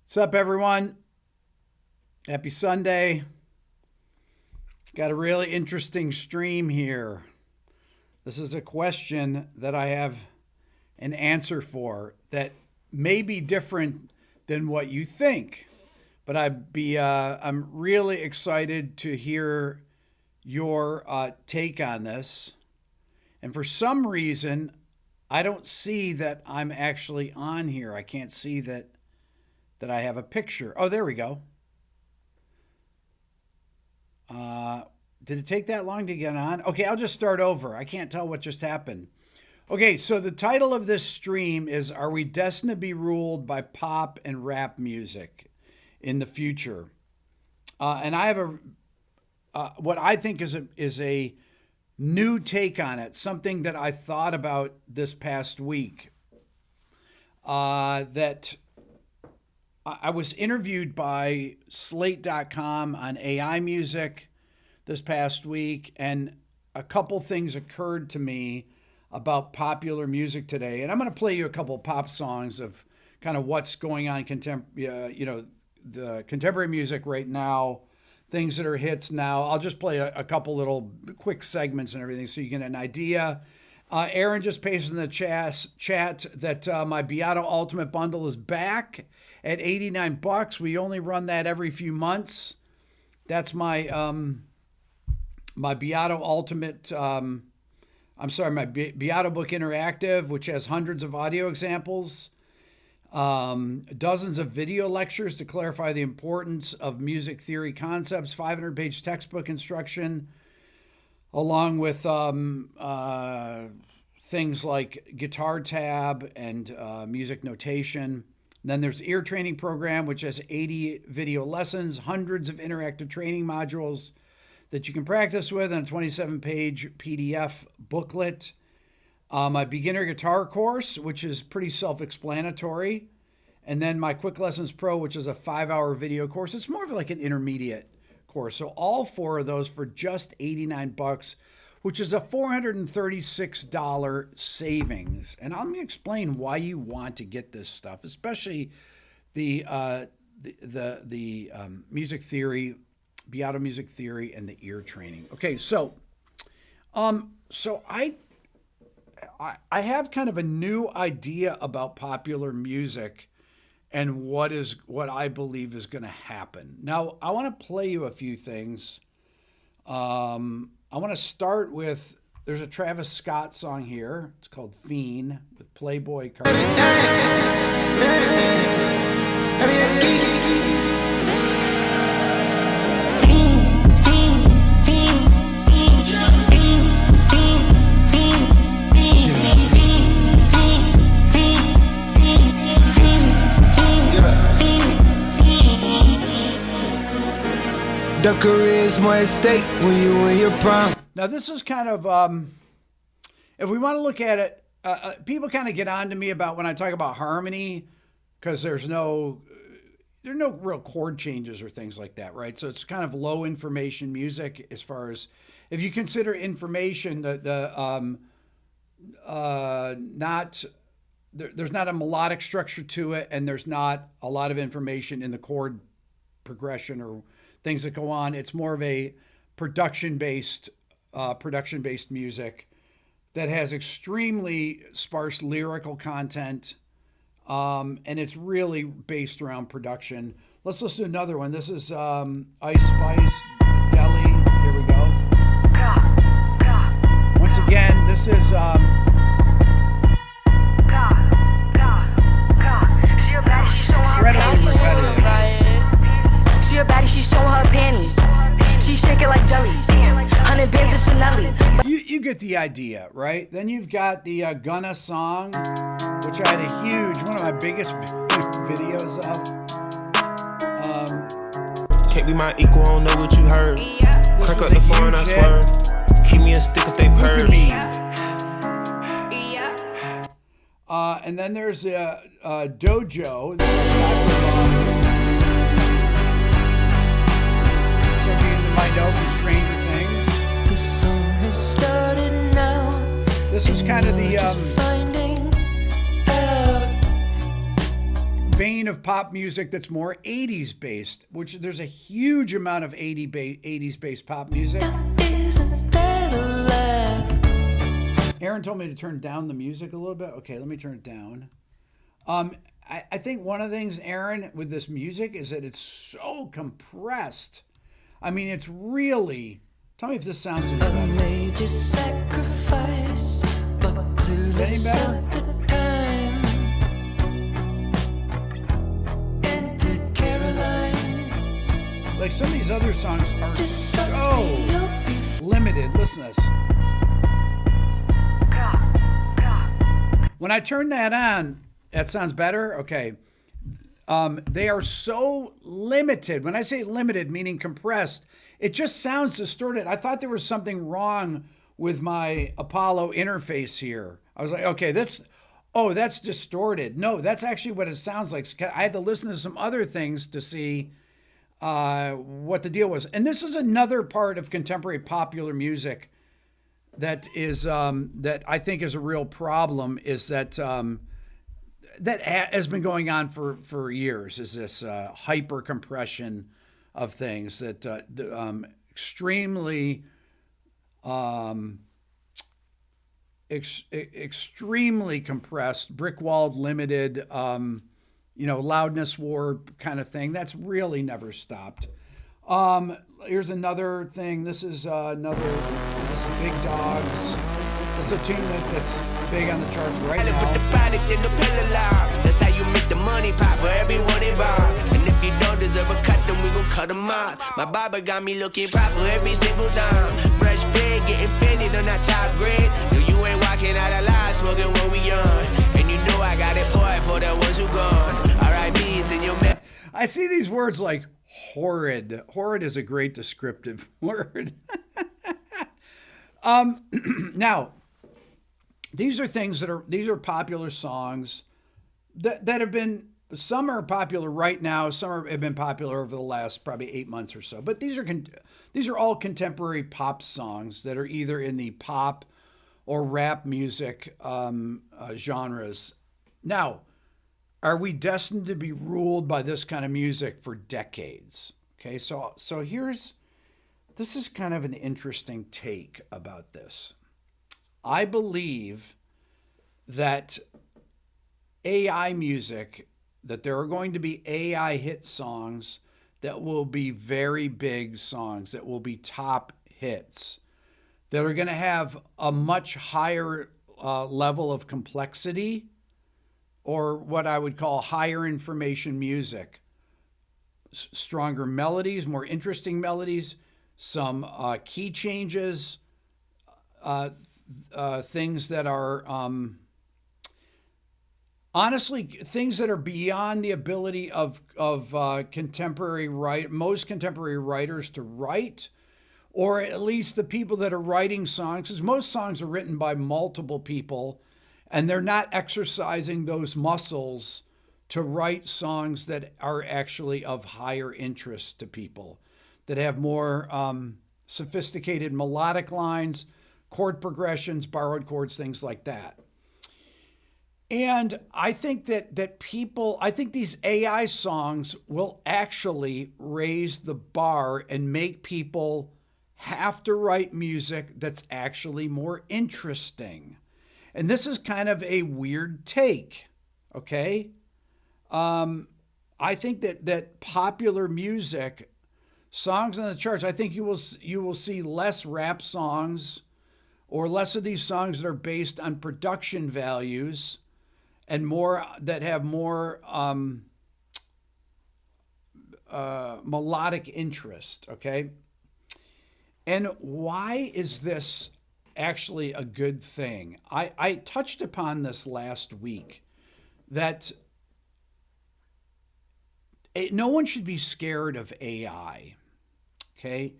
What's up, everyone? Happy Sunday. Got a really interesting stream here. This is a question that I have an answer for that may be different than what you think, but I'm really excited to hear your take on this. And for some reason, I don't see that I'm actually on here. I can't see that I have a picture. Oh, there we go. Did it take that long to get on? Okay, I'll just start over. I can't tell what just happened. Okay, so the title of this stream is, Are We Destined to Be Ruled by Pop and Rap Music in the Future? And I have what I think is a new take on it, something that I thought about this past week. That I was interviewed by Slate.com on AI music this past week, and a couple things occurred to me about popular music today. And I'm going to play you a couple of pop songs of kind of what's going on the contemporary music right now, things that are hits now. I'll just play a couple little quick segments and everything so you get an idea. Aaron just pasted in the chat that my Beato Ultimate Bundle is back at $89. We only run that every few months. That's my my Beato Ultimate, my Beato Book Interactive, which has hundreds of audio examples, dozens of video lectures to clarify the importance of music theory concepts, 500-page textbook instruction, along with things like guitar tab and music notation. Then there's Ear Training Program, which has 80 video lessons, hundreds of interactive training modules that you can practice with, and a 27-page PDF booklet. My Beginner Guitar course, which is pretty self-explanatory. And then my Quick Lessons Pro, which is a 5-hour video course. It's more of like an intermediate course. So all four of those for just $89, which is a $436 savings. And I'm going to explain why you want to get this stuff, especially the music theory, Beato music theory, and the ear training. Okay, so I have kind of a new idea about popular music and what I believe is going to happen. Now, I want to play you a few things. I want to start with, there's a Travis Scott song here. It's called Fiend with Playboy Cardi. The career is more at stake when you in your prime. Now, this is kind of, if we want to look at it, people kind of get on to me about when I talk about harmony, because there are no real chord changes or things like that, right? So it's kind of low information music as far as, if you consider information, there's not a melodic structure to it, and there's not a lot of information in the chord progression or things that go on. It's more of a production-based music that has extremely sparse lyrical content, and it's really based around production. Let's listen to another one. This is Ice Spice, Deli. Here we go. Once again, this is incredibly repetitive. She a baddie, she showing her panties. She shake it like jelly. 100 bands of Chanel. You get the idea, right? Then you've got the Gunna song, which I had one of my biggest videos of. Can't be my equal, I don't know what you heard. Crack up the phone, I swear. Keep me a stick if they purge. And then there's Dojo. I know from Stranger Things. The song has started now. This is kind of the vein of pop music that's more 80s based, which there's a huge amount of 80s based pop music. Isn't that a laugh? Aaron told me to turn down the music a little bit. Okay, let me turn it down. I think one of the things, Aaron, with this music is that it's so compressed. I mean, it's really... Tell me if this sounds any A better. major sacrifice, but clueless Any better? at the time. Enter Caroline. Like some of these other songs are Just trust so me, you'll be limited. Listen to this. When I turn that on, that sounds better? Okay. They are so limited. When I say limited, meaning compressed, it just sounds distorted. I thought there was something wrong with my Apollo interface here. I was like, okay, that's distorted. No, that's actually what it sounds like. I had to listen to some other things to see what the deal was. And this is another part of contemporary popular music that is that I think is a real problem, is that that has been going on for years, is this hyper compression of things that extremely compressed, brick-walled, limited, loudness war kind of thing. That's really never stopped. Here's another thing. This is Big Dogs. It's a tune that's big on the charts right now. Put the product in the pillar loud. That's how you make the money pop for everyone involved. And if you don't deserve a cut, then we gon' cut them off. My barber got me looking proper every single time. Fresh fade, getting fitted on that top grade. No, you ain't walking out alive, smoking what we on. And you know I got it poured for the ones who gone. R.I.P.'s in your man. I see these words like horrid. Horrid is a great descriptive word. Now, these are popular songs that have been, some are popular right now, some have been popular over the last probably 8 months or so. But these are all contemporary pop songs that are either in the pop or rap music genres. Now, are we destined to be ruled by this kind of music for decades? Okay, so this is kind of an interesting take about this. I believe that AI music, that there are going to be AI hit songs that will be very big songs, that will be top hits, that are going to have a much higher level of complexity, or what I would call higher information music, stronger melodies, more interesting melodies, some key changes, things that are honestly things that are beyond the ability of most contemporary writers to write, or at least the people that are writing songs, because most songs are written by multiple people, and they're not exercising those muscles to write songs that are actually of higher interest to people, that have more sophisticated melodic lines, chord progressions, borrowed chords, things like that. And I think I think these AI songs will actually raise the bar and make people have to write music that's actually more interesting. And this is kind of a weird take, okay? I think that popular music, songs on the charts, I think you will see less rap songs, or less of these songs that are based on production values, and more that have more melodic interest, okay? And why is this actually a good thing? I touched upon this last week, that no one should be scared of AI, okay?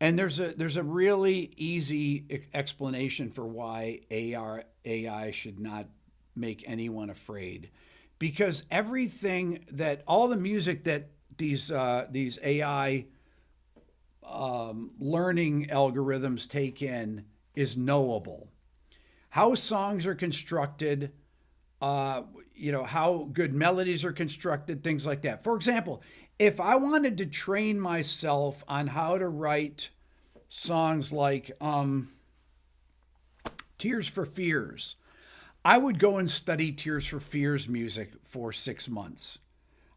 And there's a really easy explanation for why AI should not make anyone afraid, because all the music that these AI learning algorithms take in is knowable. How songs are constructed, how good melodies are constructed, things like that. For example, if I wanted to train myself on how to write songs like Tears for Fears, I would go and study Tears for Fears music for 6 months.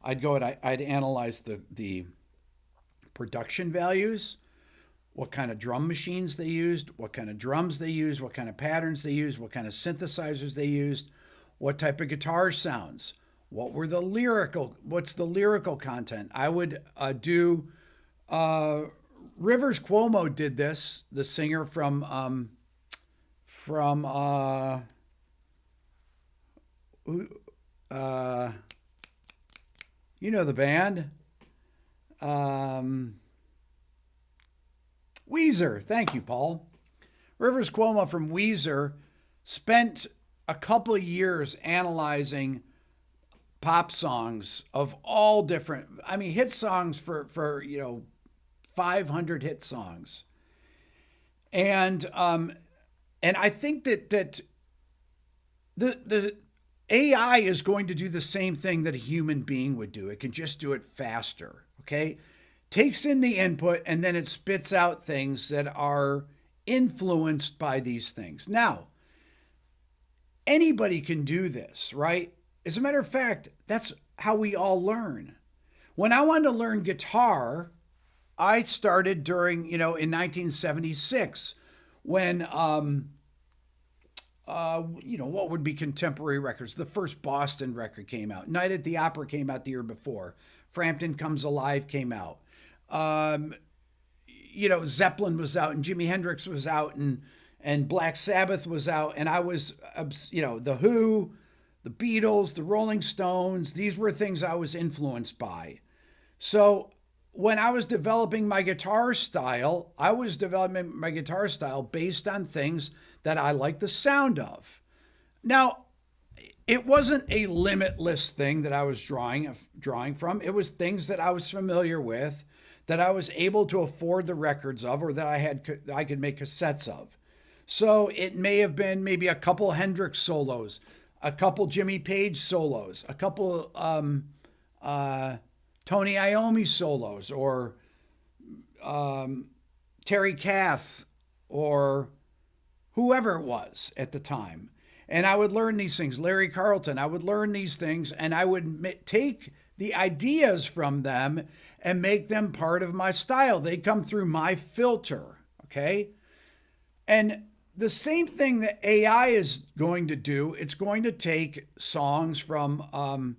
I'd analyze the production values, what kind of drum machines they used, what kind of drums they used, what kind of patterns they used, what kind of synthesizers they used, what type of guitar sounds, what's the lyrical content. I would do, Rivers Cuomo did this, the singer from the band, Weezer. Thank you, Paul. Rivers Cuomo from Weezer spent a couple of years analyzing pop songs of all different, hit songs for 500 hit songs. And I think that the AI is going to do the same thing that a human being would do. It can just do it faster, okay? Takes in the input and then it spits out things that are influenced by these things. Now, anybody can do this, right? As a matter of fact, that's how we all learn. When I wanted to learn guitar, I started during, in 1976 when, what would be contemporary records. The first Boston record came out. Night at the Opera came out the year before. Frampton Comes Alive came out. Zeppelin was out and Jimi Hendrix was out and Black Sabbath was out. And I was, The Who, the Beatles, the Rolling Stones. These were things I was influenced by. So when I was developing my guitar style, based on things that I like the sound of. Now, it wasn't a limitless thing that I was drawing from. It was things that I was familiar with, that I was able to afford the records of, or that I could make cassettes of. So it may have been maybe a couple Hendrix solos, a couple Jimmy Page solos, a couple Tony Iommi solos, or Terry Kath, or whoever it was at the time. And I would learn these things. Larry Carlton, I would learn these things, and I would take the ideas from them and make them part of my style. They come through my filter, okay? And the same thing that AI is going to do, it's going to take songs from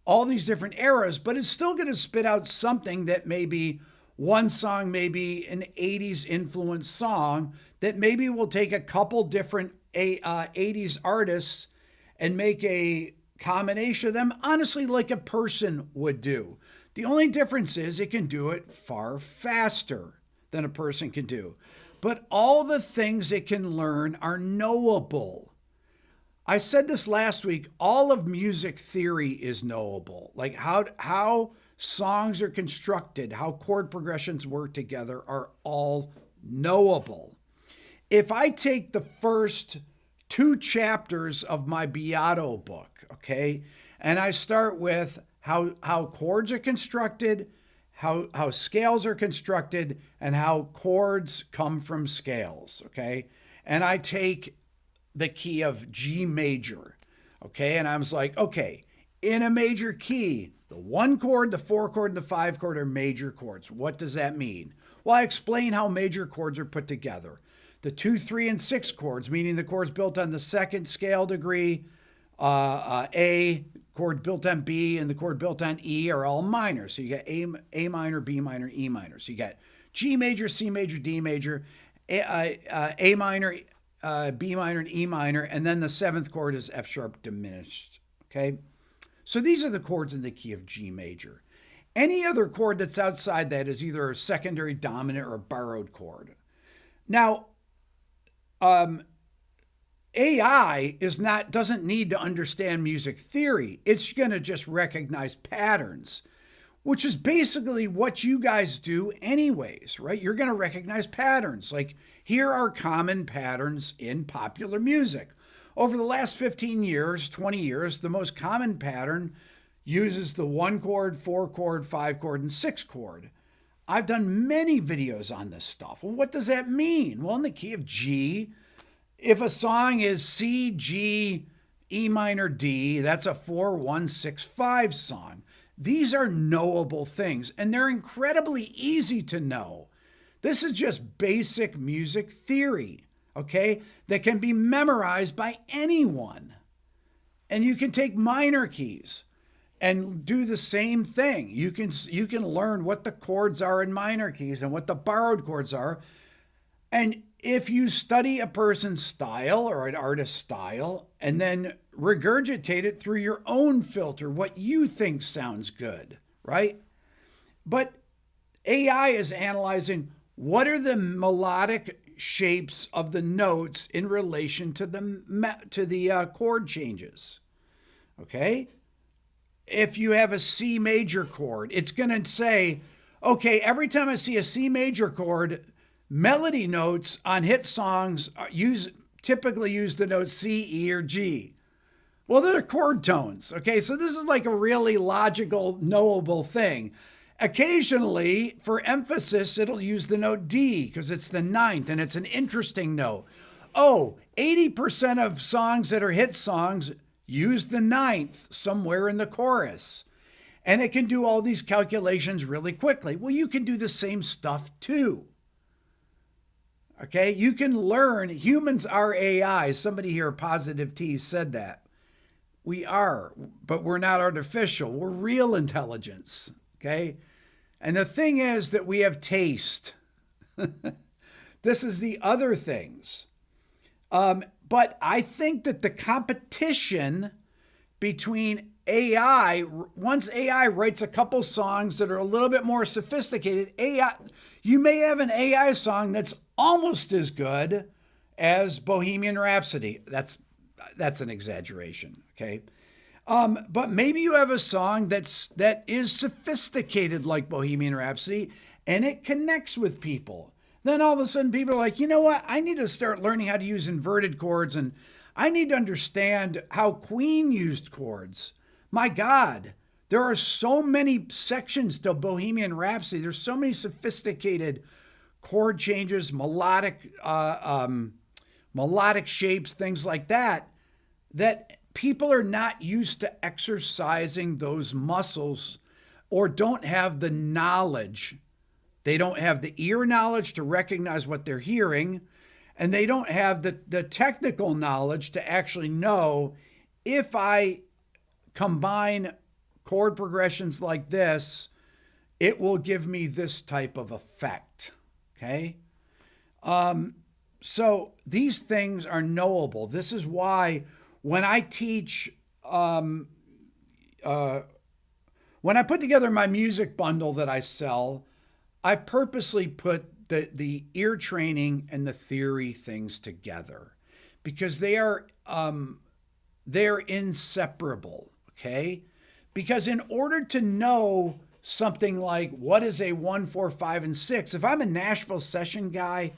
all these different eras, but it's still going to spit out something that maybe one song, maybe an 80s influenced song that maybe will take a couple different 80s artists and make a combination of them, honestly, like a person would do. The only difference is it can do it far faster than a person can do. But all the things it can learn are knowable. I said this last week, all of music theory is knowable. Like how songs are constructed, how chord progressions work together are all knowable. If I take the first 2 chapters of my Beato book, okay, and I start with how chords are constructed, how scales are constructed, and how chords come from scales, okay, and I take the key of G major, okay, and I was like, okay, in a major key, the 1 chord, the 4 chord, and the 5 chord are major chords. What does that mean? Well, I explain how major chords are put together. The 2, 3, and 6 chords, meaning the chords built on the 2nd scale degree, A, chord built on B, and the chord built on E are all minor. So you got A minor, B minor, E minor. So you got G major, C major, D major, A minor, B minor, and E minor, and then the 7th chord is F sharp diminished, okay? So these are the chords in the key of G major. Any other chord that's outside that is either a secondary dominant or a borrowed chord. Now, AI doesn't need to understand music theory. It's going to just recognize patterns, which is basically what you guys do anyways, right? You're going to recognize patterns. Like, here are common patterns in popular music. over the last 15 years, 20 years, the most common pattern uses the 1 chord, 4 chord, 5 chord, and 6 chord. I've done many videos on this stuff. Well, what does that mean? Well, in the key of G, if a song is C, G, E minor, D, that's a 4-1-6-5 song. These are knowable things, and they're incredibly easy to know. This is just basic music theory, okay, that can be memorized by anyone. And you can take minor keys and do the same thing. You can learn what the chords are in minor keys and what the borrowed chords are. And if you study a person's style or an artist's style and then regurgitate it through your own filter, what you think sounds good, right? But AI is analyzing what are the melodic shapes of the notes in relation to the chord changes, okay? If you have a C major chord, it's going to say, okay, every time I see a C major chord, melody notes on hit songs typically use the notes C, E, or G. Well, they're chord tones, okay? So this is like a really logical, knowable thing. Occasionally, for emphasis, it'll use the note D because it's the 9th and it's an interesting note. Oh, 80% of songs that are hit songs use the 9th somewhere in the chorus. And it can do all these calculations really quickly. Well, you can do the same stuff too. Okay, you can learn. Humans are AI. Somebody here, Positive T, said that. We are, but we're not artificial. We're real intelligence. Okay, and the thing is that we have taste. This is the other things. But I think that the competition between AI, once AI writes a couple songs that are a little bit more sophisticated, you may have an AI song that's almost as good as Bohemian Rhapsody. That's an exaggeration, okay? But maybe you have a song that is sophisticated like Bohemian Rhapsody, and it connects with people. Then all of a sudden people are like, you know what? I need to start learning how to use inverted chords, and I need to understand how Queen used chords. My God, there are so many sections to Bohemian Rhapsody. There's so many sophisticated chord changes, melodic shapes, things like that, that people are not used to exercising those muscles or don't have the knowledge. They don't have the ear knowledge to recognize what they're hearing, and they don't have the technical knowledge to actually know if I combine chord progressions like this, it will give me this type of effect, okay? So these things are knowable. This is why when I teach, when I put together my music bundle that I sell, I purposely put the ear training and the theory things together because they're inseparable, okay? Because in order to know something like what is a 1, 4, 5, and 6, if I'm a Nashville session guy,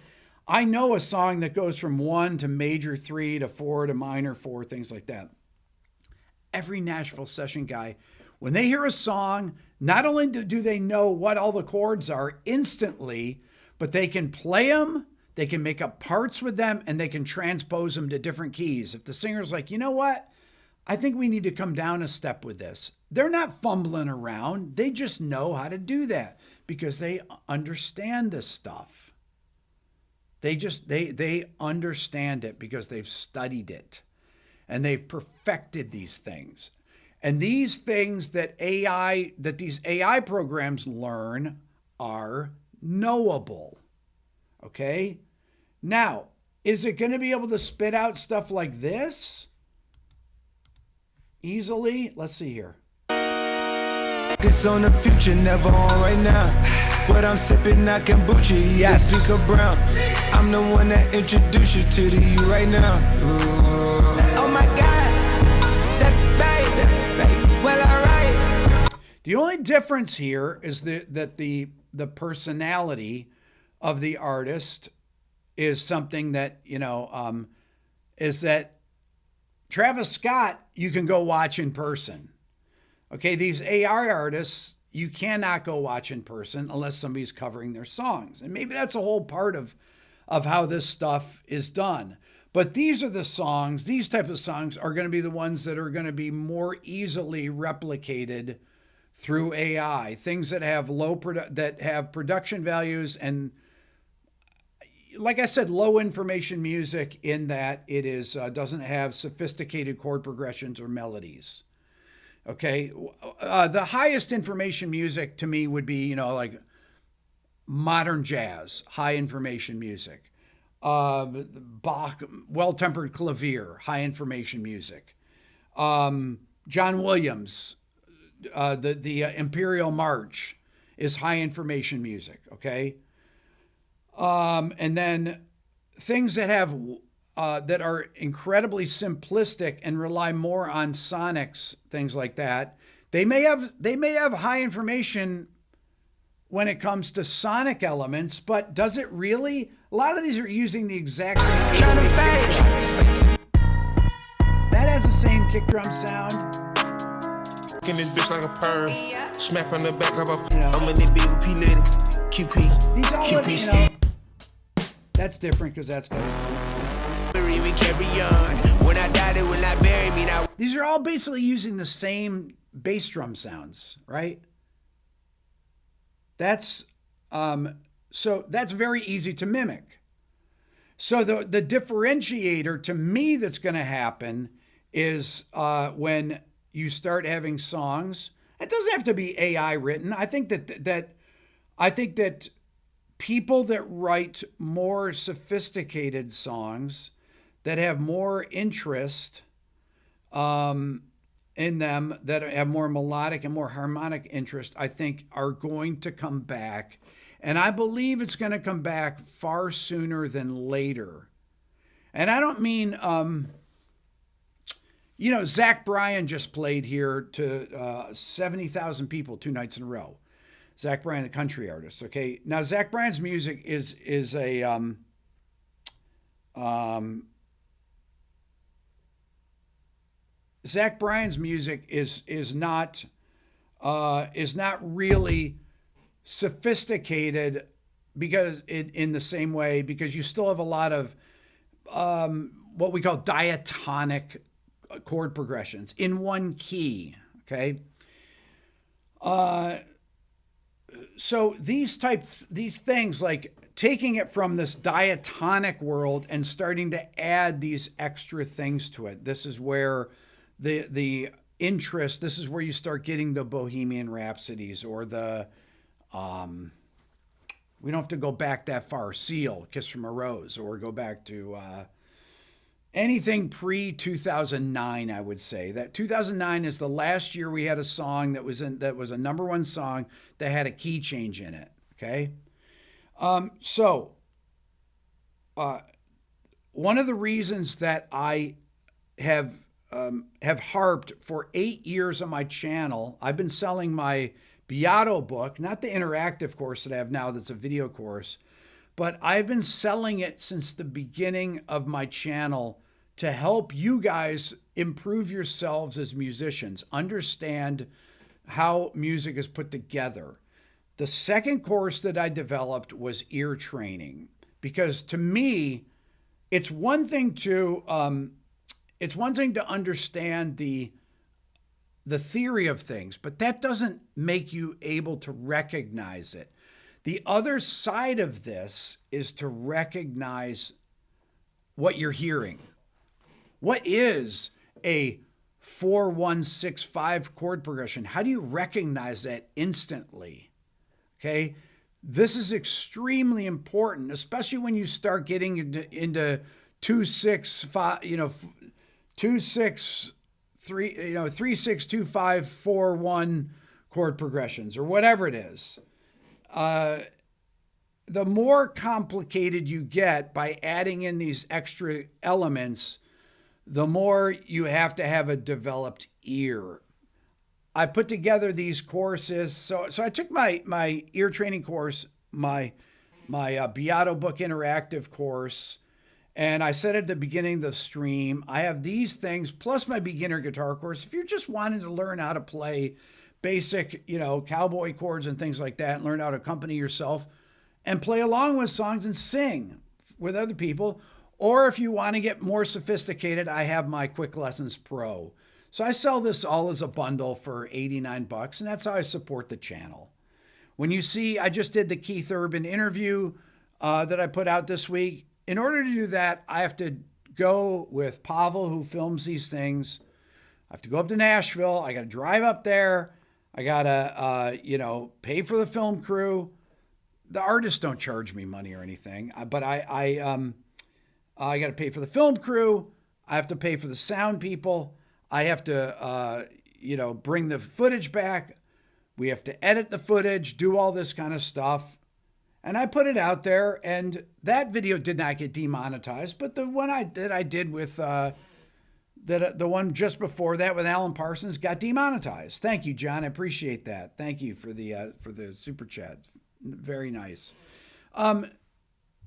I know a song that goes from 1 to major 3 to 4 to minor 4, things like that. Every Nashville session guy, when they hear a song, not only do they know what all the chords are instantly, but they can play them, they can make up parts with them, and they can transpose them to different keys. If the singer's like, you know what? I think we need to come down a step with this. They're not fumbling around. They just know how to do that because they understand this stuff. They understand it because they've studied it and they've perfected these things. And these things that these AI programs learn are knowable. Okay? Now, is it going to be able to spit out stuff like this easily? Let's see here. It's on the future, never on right now. What I'm sipping, I kombucha, yes. Pico Brown. I'm the one that introduced you to the you right now. Oh my God, that baby, well alright. The only difference here is that the personality of the artist is something that, is that Travis Scott, you can go watch in person. Okay, these AI artists, you cannot go watch in person unless somebody's covering their songs. And maybe that's a whole part of how this stuff is done. But these are the songs, these types of songs are going to be the ones that are going to be more easily replicated through AI. Things that have that have production values and, like I said, low information music in that it is doesn't have sophisticated chord progressions or melodies. Okay, the highest information music to me would be, like modern jazz, high information music. Bach, well-tempered clavier, high information music. John Williams, the Imperial March is high information music. Okay, and then things that have that are incredibly simplistic and rely more on sonics, things like that. They may have high information when it comes to sonic elements, but does it really? A lot of these are using the exact same. That has the same kick drum sound. In this bitch like a perv. Smack on the back of a. I'm in the beat with P Liddy. QP. These all QP. That's different because that's good. These are all basically using the same bass drum sounds, right? That's so that's very easy to mimic. So the differentiator to me that's going to happen is when you start having songs. It doesn't have to be AI written. I think that people that write more sophisticated songs that have more interest in them, that have more melodic and more harmonic interest, I think are going to come back. And I believe it's going to come back far sooner than later. And I don't mean, Zach Bryan just played here to 70,000 people 2 nights in a row. Zach Bryan, the country artist. Okay. Now, Zach Bryan's music is a, Zach Bryan's music is not really sophisticated because in the same way, because you still have a lot of what we call diatonic chord progressions in one key. Okay. So these things, like taking it from this diatonic world and starting to add these extra things to it. This is where the interest, this is where you start getting the Bohemian Rhapsodies or the, we don't have to go back that far, Seal, Kiss from a Rose, or go back to anything pre-2009, I would say. That 2009 is the last year we had a song that was a #1 song that had a key change in it, okay? So one of the reasons that I have harped for 8 years on my channel, I've been selling my Beato book, not the interactive course that I have now that's a video course, but I've been selling it since the beginning of my channel to help you guys improve yourselves as musicians, understand how music is put together. The second course that I developed was ear training, because to me, it's one thing to understand the theory of things, but that doesn't make you able to recognize it. The other side of this is to recognize what you're hearing. What is a 4-1-6-5 chord progression? How do you recognize that instantly? Okay, this is extremely important, especially when you start getting into 2-6-5, 2-6-3, 3-6-2-5-4-1 chord progressions, or whatever it is. The more complicated you get by adding in these extra elements, the more you have to have a developed ear. I put together these courses. So I took my ear training course, my Beato Book Interactive course, And I said at the beginning of the stream, I have these things plus my beginner guitar course. If you're just wanting to learn how to play basic, cowboy chords and things like that, and learn how to accompany yourself and play along with songs and sing with other people, or if you want to get more sophisticated, I have my Quick Lessons Pro. So I sell this all as a bundle for $89, and that's how I support the channel. When you see, I just did the Keith Urban interview that I put out this week. In order to do that, I have to go with Pavel, who films these things. I have to go up to Nashville. I got to drive up there. I got to, pay for the film crew. The artists don't charge me money or anything, but I got to pay for the film crew. I have to pay for the sound people. I have to, bring the footage back. We have to edit the footage, do all this kind of stuff. And I put it out there, and that video did not get demonetized. But the one I did with the one just before that with Alan Parsons got demonetized. Thank you, John. I appreciate that. Thank you for the super chat. Very nice.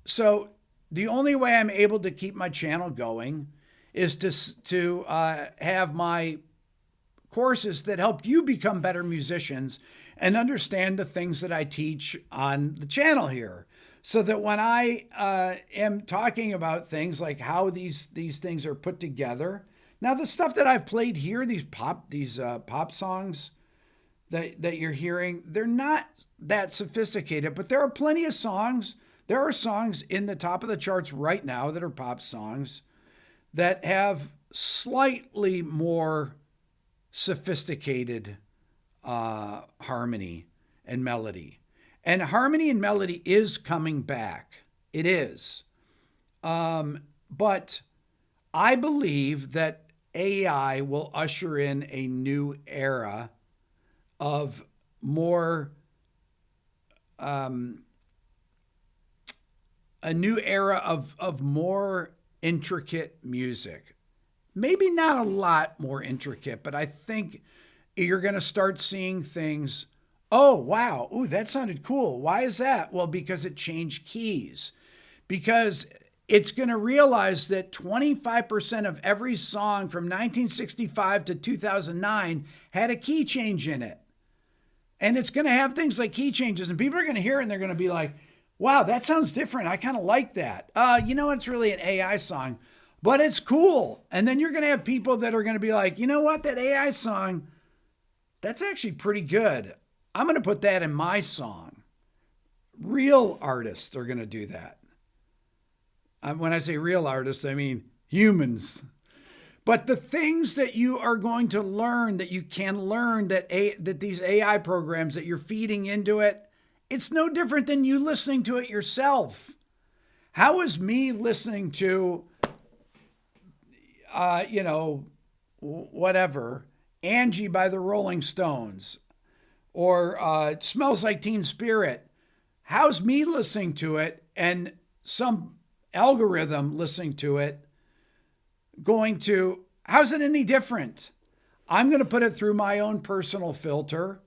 So the only way I'm able to keep my channel going is to have my courses that help you become better musicians and understand the things that I teach on the channel here. So that when I am talking about things like how these things are put together, now the stuff that I've played here, these pop songs that you're hearing, they're not that sophisticated, but there are plenty of songs. There are songs in the top of the charts right now that are pop songs that have slightly more sophisticated harmony and melody. And harmony and melody is coming back. It is. But I believe that AI will usher in a new era of more, of more intricate music. Maybe not a lot more intricate, but I think you're going to start seeing things. Oh, wow. Ooh, that sounded cool. Why is that? Well, because it changed keys. Because it's going to realize that 25% of every song from 1965 to 2009 had a key change in it. And it's going to have things like key changes, and people are going to hear it and they're going to be like, wow, that sounds different. I kind of like that. It's really an AI song, but it's cool. And then you're going to have people that are going to be like, you know what, that AI song, that's actually pretty good. I'm going to put that in my song. Real artists are going to do that. When I say real artists, I mean humans. But the things that you are going to learn, that you can learn, that these AI programs that you're feeding into it, it's no different than you listening to it yourself. How is me listening to, whatever, Angie by the Rolling Stones, or Smells Like Teen Spirit? How's me listening to it and some algorithm listening to it how's it any different? I'm going to put it through my own personal filter,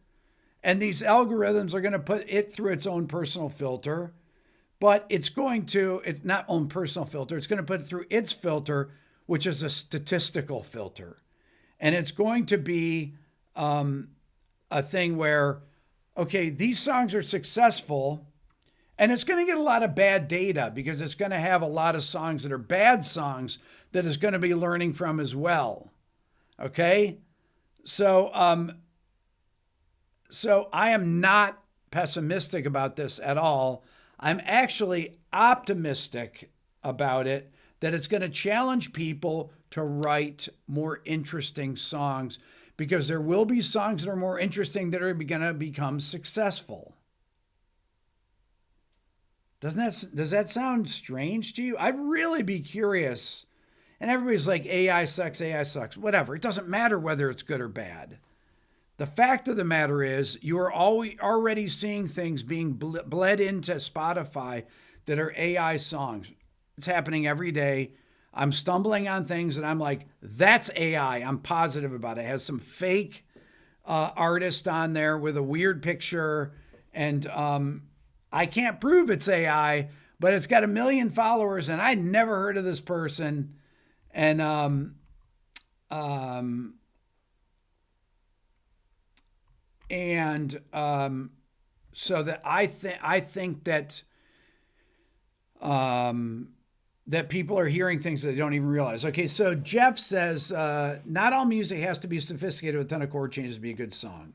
and these algorithms are going to put it through its own personal filter, but it's not own personal filter. It's going to put it through its filter, which is a statistical filter. And it's going to be a thing where, okay, these songs are successful, and it's going to get a lot of bad data because it's going to have a lot of songs that are bad songs that it's going to be learning from as well. Okay? So I am not pessimistic about this at all. I'm actually optimistic about it, that it's going to challenge people to write more interesting songs, because there will be songs that are more interesting that are going to become successful. Does that sound strange to you? I'd really be curious. And everybody's like, AI sucks, whatever. It doesn't matter whether it's good or bad. The fact of the matter is, you are already seeing things being bled into Spotify that are AI songs. It's happening every day. I'm stumbling on things and I'm like, that's AI. I'm positive about it. It has some fake artist on there with a weird picture. And I can't prove it's AI, but it's got 1 million followers, and I never heard of this person. And so that I think that that people are hearing things that they don't even realize. Okay, so Jeff says, not all music has to be sophisticated with a ton of chord changes to be a good song.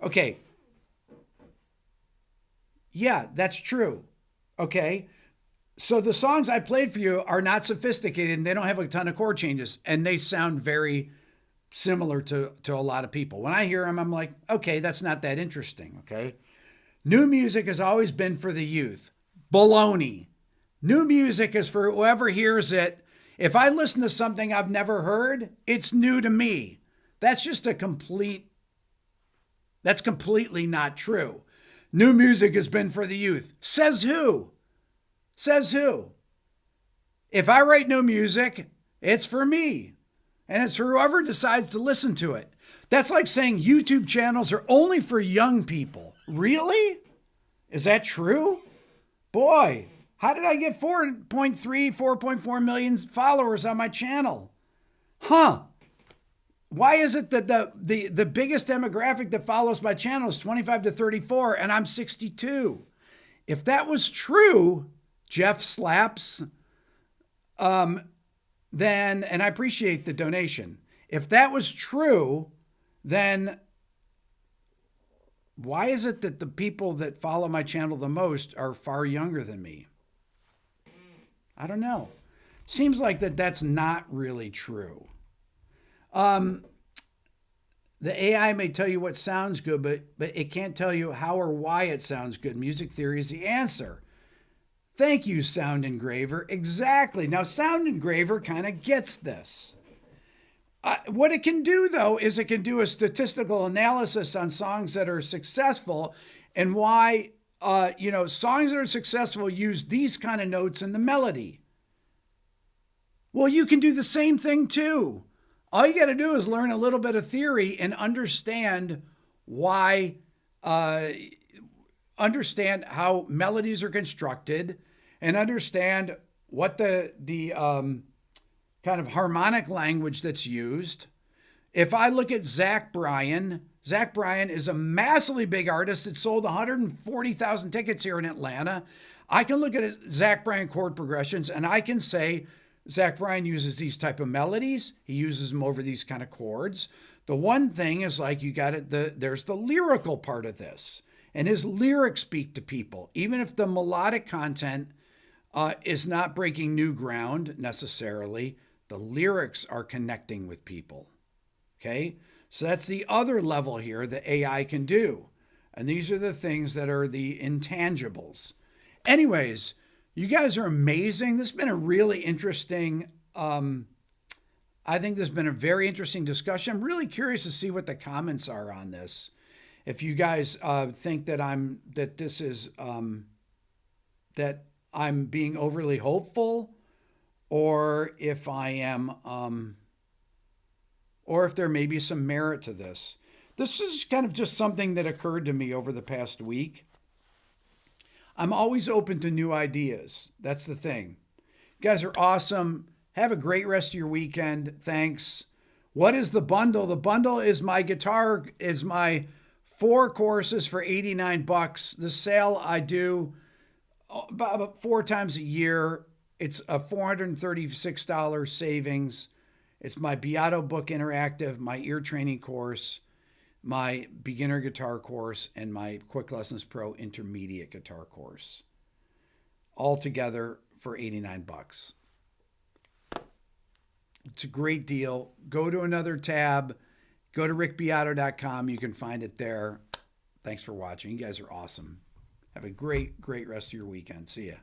Okay. Yeah, that's true. Okay. So the songs I played for you are not sophisticated and they don't have a ton of chord changes, and they sound very similar to a lot of people. When I hear them, I'm like, okay, that's not that interesting. Okay. New music has always been for the youth. Baloney. New music is for whoever hears it. If I listen to something I've never heard, it's new to me. That's completely not true. New music has been for the youth. Says who? Says who? If I write new music, it's for me. And it's for whoever decides to listen to it. That's like saying YouTube channels are only for young people. Really? Is that true? Boy, how did I get 4.4 million followers on my channel? Huh. Why is it that the biggest demographic that follows my channel is 25 to 34 and I'm 62? If that was true, Jeff Slaps, then, and I appreciate the donation. If that was true, then why is it that the people that follow my channel the most are far younger than me? I don't know. Seems like that's not really true. The AI may tell you what sounds good, but it can't tell you how or why it sounds good. Music theory is the answer. Thank you, Sound Engraver. Exactly. Now, Sound Engraver kind of gets this. What it can do, though, is it can do a statistical analysis on songs that are successful and why, songs that are successful use these kind of notes in the melody. Well, you can do the same thing, too. All you got to do is learn a little bit of theory and understand why, understand how melodies are constructed, and understand what the kind of harmonic language that's used. If I look at Zach Bryan is a massively big artist that sold 140,000 tickets here in Atlanta. I can look at Zach Bryan chord progressions and I can say, Zach Bryan uses these type of melodies. He uses them over these kind of chords. The one thing is like there's the lyrical part of this. And his lyrics speak to people. Even if the melodic content is not breaking new ground necessarily, the lyrics are connecting with people. Okay? So that's the other level here that AI can do. And these are the things that are the intangibles. Anyways, you guys are amazing. This has been a really interesting, I think this has been a very interesting discussion. I'm really curious to see what the comments are on this. If you guys think that I'm being overly hopeful, or if I am, or if there may be some merit to this. This is kind of just something that occurred to me over the past week. I'm always open to new ideas. That's the thing. You guys are awesome. Have a great rest of your weekend. Thanks. What is the bundle? The bundle is my 4 courses for $89. The sale I do about 4 times a year. It's a $436 savings. It's my Beato Book Interactive, my ear training course, my beginner guitar course, and my Quick Lessons Pro intermediate guitar course. All together for $89. It's a great deal. Go to another tab. Go to rickbeato.com. You can find it there. Thanks for watching. You guys are awesome. Have a great, great rest of your weekend. See ya.